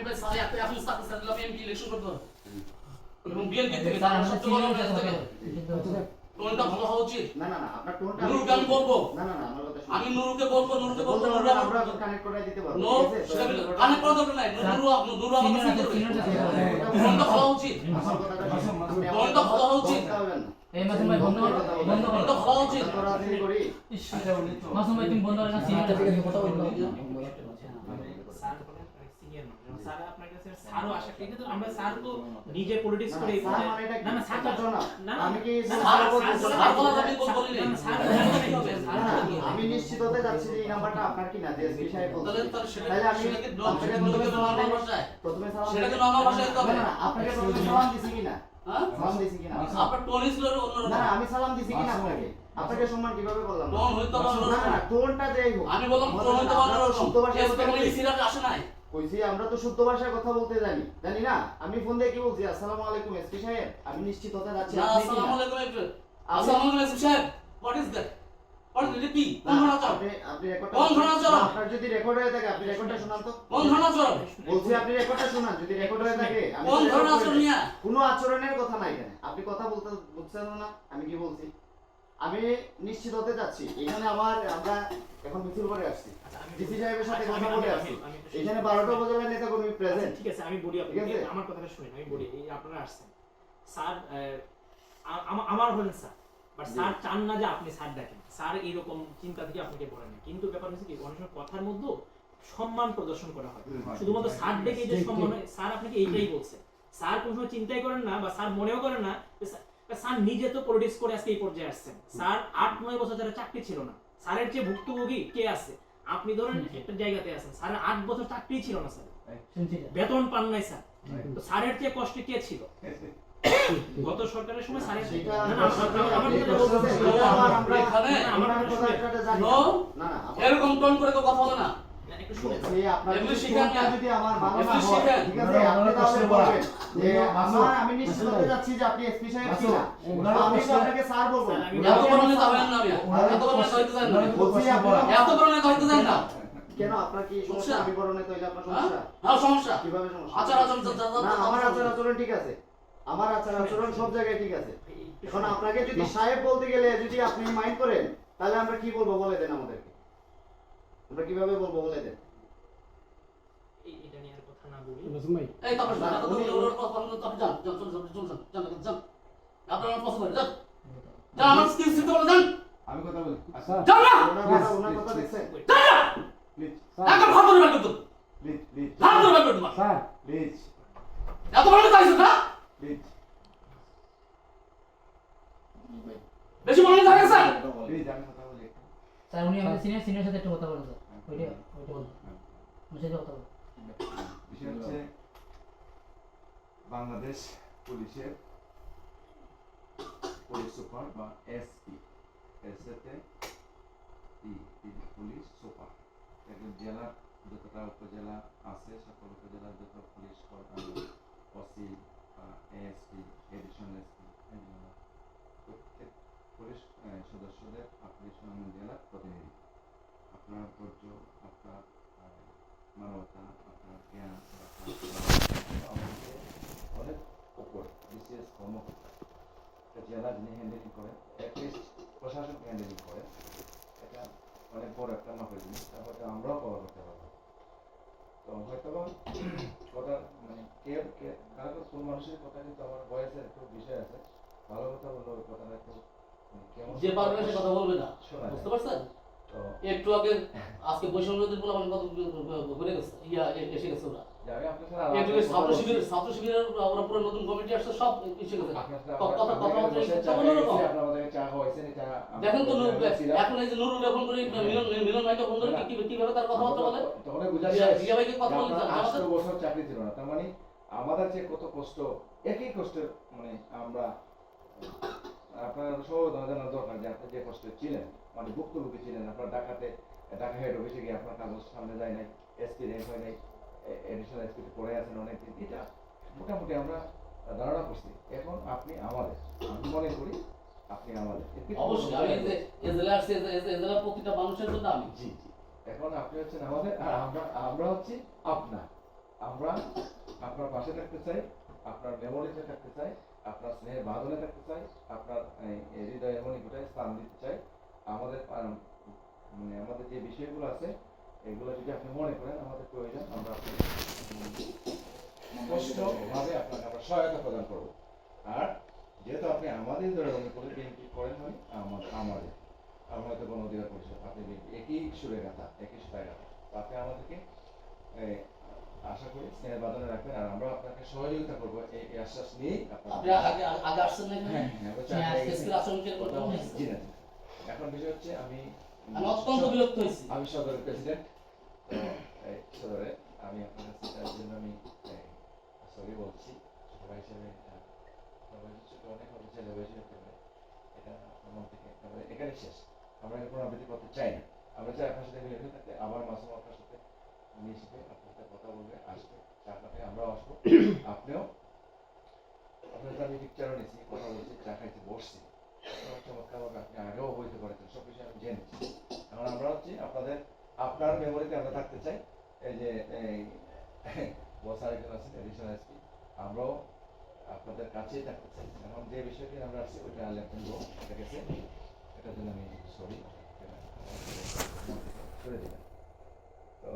ভাই স্যার এখন স্যার দিলাম এমপি ইলেকশন করতে হবে এবং বিএনপি থেকে টোনটা ভালো হওয়া উচিত। না না না আপনার টোনটা নুরুকে আমি বলবো না না না আমার কথা শুনুন। আমি নুরুকে বলবো আমরা কানেক্ট করে দিতে পারবো নো সেটা কানেক্ট করা দরকার নাই নুরু আমাকে সিন করবে টোনটা ভালো হওয়া উচিত টোনটা ভালো হওয়া উচিত এই মাসুম ভাই বন্ধ করো টোনটা ভালো হওয়া উচিত রাজনীতি করি মাসুম ভাই তুমি বন্ধ করে না সিনিয়র থেকে কথা বলবো স্যার বলেন সিনিয়র মানুষ স্যার আপনার কাছে স্যারও আশা করি কিন্তু আমরা স্যার তো নিজে পলিটিক্স করে স্যার মানে এটা না না স্যার তো না আমি কি স্যার বলা যাবে বলি না স্যার আমি নিশ্চিত হতে যাচ্ছি যে এই নাম্বারটা আপনার কি না এসপি সাহেব বলছেন তাহলে আমি সেটাকে নরমাল ভাষায় প্রথমে সালাম সেটাকে নরমাল ভাষায় দিতে হবে না আপনাকে প্রথমে সালাম দিছি কিনা হ্যাঁ সালাম দিছি কিনা আপনার টোন ছিল অন্যরকম না আমি সালাম দিছি কিনা আপনাকে সম্মান কিভাবে করলাম টোন হইতো না না টোনটা যেই হোক আমি বললাম টোন হইতো শুদ্ধ ভাষায় কথা বলি সিরাজ আসে নাই কইছি আমরা তো শুদ্ধ ভাষায় কথা বলতে জানি না আমি ফোন দিয়ে কি বলছি আসসালামু আলাইকুম এসপি সাহেব আমি নিশ্চিত হতে যাচ্ছি না আপনি আসসালামু আলাইকুম আসসালামু আলাইকুম এসপি সাহেব what is that what is it কোন ধরনা চাও আপনি রেকর্ডটা কোন ধরনা চাও আপনার যদি রেকর্ড হয়ে থাকে আপনি রেকর্ডটা শোনান তো কোন ধরনা চাও বলছি আপনি রেকর্ডটা শোনান যদি রেকর্ড হয়ে থাকে কোন ধরনা আচরণ নিয়া কোনো আচরণের কথা নাই এখানে আপনি কথা বলতে বুঝছেন না আমি কি বলছি আমি নিশ্চিত হতে যাচ্ছি এখানে আমরা এখন মিছিল করে আসছি ডিসি সাহেবের সাথে কথা বলে আসছি এখানে 12টা উপজেলার নেতা কর্মী প্রেজেন্ট ঠিক আছে আমি বলি আপনাকে আমার কথাটা শুনেন আমি বলি এই আপনারা আসছেন স্যার আমার হলেন স্যার বাট স্যার চান না যে আপনি স্যার দেখেন স্যার এরকম চিন্তা থেকে আপনাকে বলেন না কিন্তু ব্যাপার হচ্ছে কি অনেক সময় কথার মধ্যে সম্মান প্রদর্শন করা হয় শুধুমাত্র স্যার দেখে যে সম্মান হয় স্যার আপনাকে এইটাই বলছে স্যার কোনো সময় চিন্তাই করেন না বা স্যার মনেও করেন না স্যার নিজে তো পলিটিক্স করে আজকে এই পর্যায়ে আসছেন স্যার 8-9 বছর ধরে চাকরি ছিল না স্যারের যে ভুক্তভোগী কে আছে আপনি ধরেন একটা জায়গাতে আছেন স্যারের 8 বছর চাকরি ছিল না স্যার বেতন পান নাই স্যার তো স্যারের চেয়ে কষ্ট কে ছিল গত সরকারের সময় স্যারের এরকম টোন করে তো কথা বলে না একটু শুনেন আপনি শিখানটা যদি আমার ভালো না হয় ঠিক আছে আপনি তাহলে বলবেন যে আমি নিশ্চিত হতে যাচ্ছি যে আপনি এসপি সাহেব কিনা আমি তো আপনাকে স্যার বলবো এত বড় নেতা হবেন না এত বড় নেতা হইতে চান না বলছি এত বড় নেতা হইতে চান না কেন আপনার কি সমস্যা আমি বড় নেতা হইলে আপনার সমস্যা হ্যাঁ সমস্যা কিভাবে সমস্যা আচরণ না আমার আচরণ ঠিক আছে আমার আচরণ সব জায়গায় ঠিক আছে এখন আপনাকে যদি সাহেব বলতে গেলে যদি আপনি মাইন্ড করেন তাহলে আমরা কি বলবো বলে দেন আমাদেরকে আমরা কিভাবে বলবো বলে দেন এটা নিয়ে আর কথা না বলি এই তারপর না তো ওর কথা বলতে তো যান আপনারা পছন্দ করেন যান আমার স্কিল শিখতে বলে যান আমি কথা বলি আচ্ছা যান না ওনার কথা দেখছেন যান না প্লিজ একদম ভাত ধরে বের করতে প্লিজ ভাত ধরে বের করতে স্যার প্লিজ এত বড় নেতা হইছো না প্লিজ বেশি বড় নেতা হয়ে গেছেন প্লিজ আমি কথা বলি স্যার উনি আমাদের সিনিয়র সাথে একটু কথা বলেন স্যার ওইটা বুঝে কথা বলেন বিষয় হচ্ছে বাংলাদেশ পুলিশের পুলিশ সুপার বা এসপি এর সাথে পুলিশ সুপার একজন জেলার যতটা উপজেলা আছে সকল উপজেলার যত police OC ASP additional SP প্রত্যেক পুলিশ সদস্যদের আপনি জেলার প্রতিনিধি আপনার ধৈর্য আপনার মানবতা আপনার জ্ঞান অনেক উপর বিশেষ কর্মকর্তা জেলা যিনি হ্যান্ডেলিং করেন অ্যাটলিস্ট প্রশাসন হ্যান্ডেলিং করেন এটা অনেক বড় একটা মাপের জিনিস হয়তো আমরাও কভার করতে পারবো তো হয়তো কথা মানে কারো কোন মানুষের কথা কিন্তু আমার বয়সের একটু বিষয় আছে ভালো কথা বললে ওই কথাটা একটু কেমন যে পারবে সে কথা বলবে না বুঝতে পারছেন তো একটু আগে আজকে বৈষম্যদের বলে আমার কথা ঘুরে গেছে এসে গেছে ওরা যাবে আপনার সাথে ছাত্র শিবিরের আমরা পুরো নতুন কমিটি আসছে সব এসে গেছে দেখেন তো এখন এই যে নুরুল ফোন করে মিলন ভাইকে ফোন করে কিভাবে তার কথাবার্তা বলে তখন বুঝা যায় জিয়া ভাইকে কথা বলে 18 বছর চাকরি ছিল না তার মানে আমাদের যে কত কষ্ট একই কষ্ট মানে আমরা আপনার সব জানার দরকার যে আপনি যে কষ্ট ছিলেন মানে ভুক্তভোগী ছিলেন আপনার ঢাকা হেড অফিসে গিয়ে আপনার কাগজ সামনে যায় নাই এসপি র্যাঙ্ক হয় নাই এডিশনাল এসপি পড়ে আছেন অনেকদিন এটা মোটামুটি আমরা ধারণা করছি এখন আপনি আমাদের আমি মনে করি আপনি আমাদের অবশ্যই আমি যে এজেলা আসছে এজেলা প্রতিটা মানুষের জন্য আমি জি জি এখন আপনি হচ্ছেন আমাদের আর আমরা হচ্ছি আপনার আমরা আমরা আপনার পাশে থাকতে চাই, আপনার মেমোরিতে থাকতে চাই, আপনার স্নেহের বাঁধনে থাকতে চাই, আপনার এই হৃদয়ের মণিপুটায় স্থান দিতে চাই। আমাদের মানে আমাদের যে বিষয়গুলো আছে এগুলো যদি আপনি মনে করেন আমাদের প্রয়োজন, আমরা আপনাকে স্পষ্টভাবে আপনাকে আমরা সহায়তা প্রদান করব। আর যেহেতু আপনি আমাদের দলের করে বিএনপি করেন মানে আমাদের আমরা হয়তো কোনো অধিকার পরিষদ, আপনি বিএনপি একই সুরে গাথা, একই সুতায় গাথা। আপনি আমাদেরকে আশা করি স্নেহের বাঁধনে রাখবেন, আর আমরা আপনাকে সহযোগিতা করবো এই আশ্বাস নিয়েই আপনি আগে আগে আসছেন না এখানে? আজকের আচরণ কিরকম হয়েছে? জি না। এখন বিষয় হচ্ছে আমি অত্যন্ত বিরক্ত হয়েছি। আমি সদরের প্রেসিডেন্ট, তো এই সদরে আমি আপনার কাছে তার জন্য আমি সরি বলছি ছোট ভাই হিসেবে। ছোট অনেক হবে, ছেলে বয়সী হতে পারে, এটা আমার মন থেকে এখানে শেষ। আমরা এর পুনরাবৃত্তি করতে চাই না। আমরা চাই আপনার সাথে মিলে থাকতে, আবার মাসুম আপনার সাথে মিশবে, আপনার সাথে কথা বলবে, আসবে, চা খাতে আমরাও আসবো, আপনিও। আপনার সাথে আমি পিকচারও নিয়েছি, কথা বলছি, চা খাইছি, বসছি, চমৎকারভাবে আপনি আগেও বইতে পারেছেন, সব বিষয়ে আমি জেনেছি। এখন আমরা হচ্ছে আপনার মেমোরিতে আমরা থাকতে চাই। এই যে বস আরেকজন আছেন এডিশনাল এসপি, আমরাও আপনাদের কাছেই থাকতে চাই। এখন যে বিষয়টি আমরা আসছি ওইটা লেফটেন্যান্ট এটা গেছে, এটার জন্য আমি সরি সরে দিলাম। তো